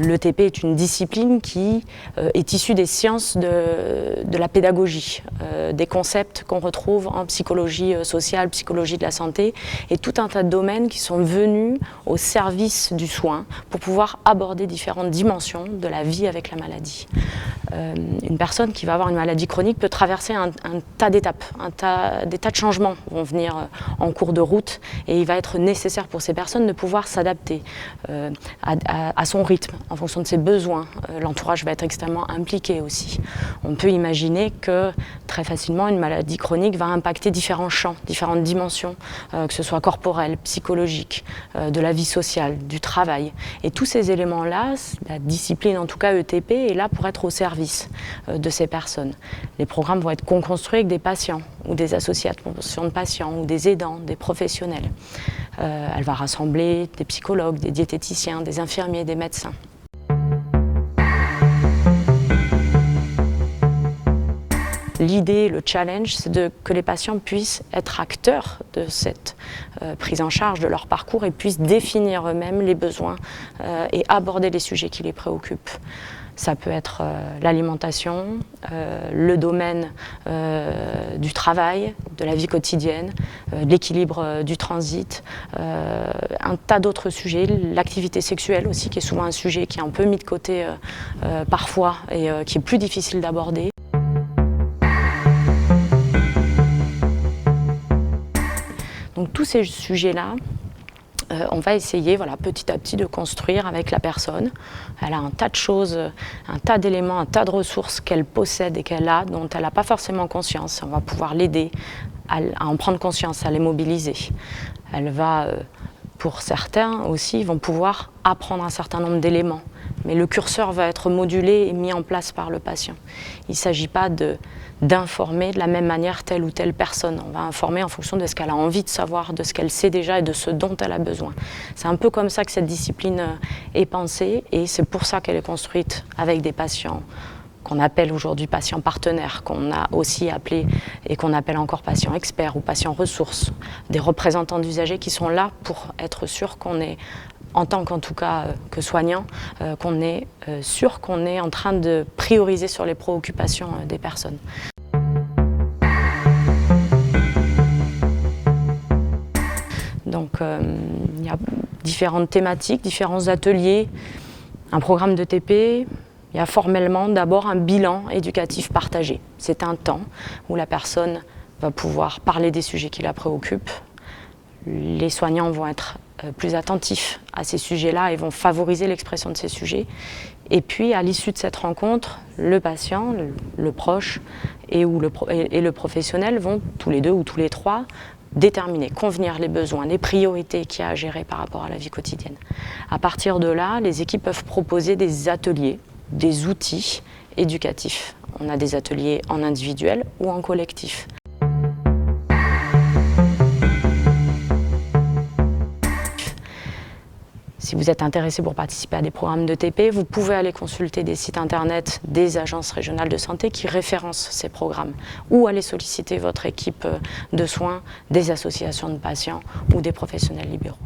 L'ETP est une discipline qui est issue des sciences de la pédagogie, des concepts qu'on retrouve en psychologie sociale, psychologie de la santé, et tout un tas de domaines qui sont venus au service du soin pour pouvoir aborder différentes dimensions de la vie avec la maladie. Une personne qui va avoir une maladie chronique peut traverser un tas d'étapes, des tas de changements vont venir en cours de route, et il va être nécessaire pour ces personnes de pouvoir s'adapter à son rythme, en fonction de ses besoins. L'entourage va être extrêmement impliqué aussi. On peut imaginer que très facilement une maladie chronique va impacter différents champs, différentes dimensions, que ce soit corporelle, psychologique, de la vie sociale, du travail. Et tous ces éléments-là, la discipline en tout cas ETP est là pour être au service de ces personnes. Les programmes vont être co-construits avec des patients ou des associations de patients ou des aidants, des professionnels. Elle va rassembler des psychologues, des diététiciens, des infirmiers, des médecins. L'idée, le challenge, c'est que les patients puissent être acteurs de cette prise en charge de leur parcours et puissent définir eux-mêmes les besoins et aborder les sujets qui les préoccupent. Ça peut être l'alimentation, le domaine du travail, de la vie quotidienne, de l'équilibre du transit, un tas d'autres sujets, l'activité sexuelle aussi, qui est souvent un sujet qui est un peu mis de côté parfois et qui est plus difficile d'aborder. Donc tous ces sujets-là, on va essayer petit à petit de construire avec la personne. Elle a un tas de choses, un tas d'éléments, un tas de ressources qu'elle possède et qu'elle a, dont elle n'a pas forcément conscience. On va pouvoir l'aider à en prendre conscience, à les mobiliser. Elle va, pour certains aussi, vont pouvoir apprendre un certain nombre d'éléments. Mais le curseur va être modulé et mis en place par le patient. Il ne s'agit pas d'informer de la même manière telle ou telle personne. On va informer en fonction de ce qu'elle a envie de savoir, de ce qu'elle sait déjà et de ce dont elle a besoin. C'est un peu comme ça que cette discipline est pensée, et c'est pour ça qu'elle est construite avec des patients qu'on appelle aujourd'hui patients partenaires, qu'on a aussi appelé et qu'on appelle encore patients experts ou patients ressources, des représentants d'usagers qui sont là pour être sûr qu'on est, en tant qu'en tout cas que soignant, qu'on est sûr qu'on est en train de prioriser sur les préoccupations des personnes. Donc il y a différentes thématiques, différents ateliers, un programme d'ETP. Il y a formellement d'abord un bilan éducatif partagé. C'est un temps où la personne va pouvoir parler des sujets qui la préoccupent. Les soignants vont être plus attentifs à ces sujets-là et vont favoriser l'expression de ces sujets. Et puis, à l'issue de cette rencontre, le patient, le proche et le professionnel vont, tous les deux ou tous les trois, déterminer, convenir les besoins, les priorités qu'il y a à gérer par rapport à la vie quotidienne. À partir de là, les équipes peuvent proposer des ateliers, des outils éducatifs. On a des ateliers en individuel ou en collectif. Si vous êtes intéressé pour participer à des programmes d'ETP, vous pouvez aller consulter des sites internet des agences régionales de santé qui référencent ces programmes, ou aller solliciter votre équipe de soins, des associations de patients ou des professionnels libéraux.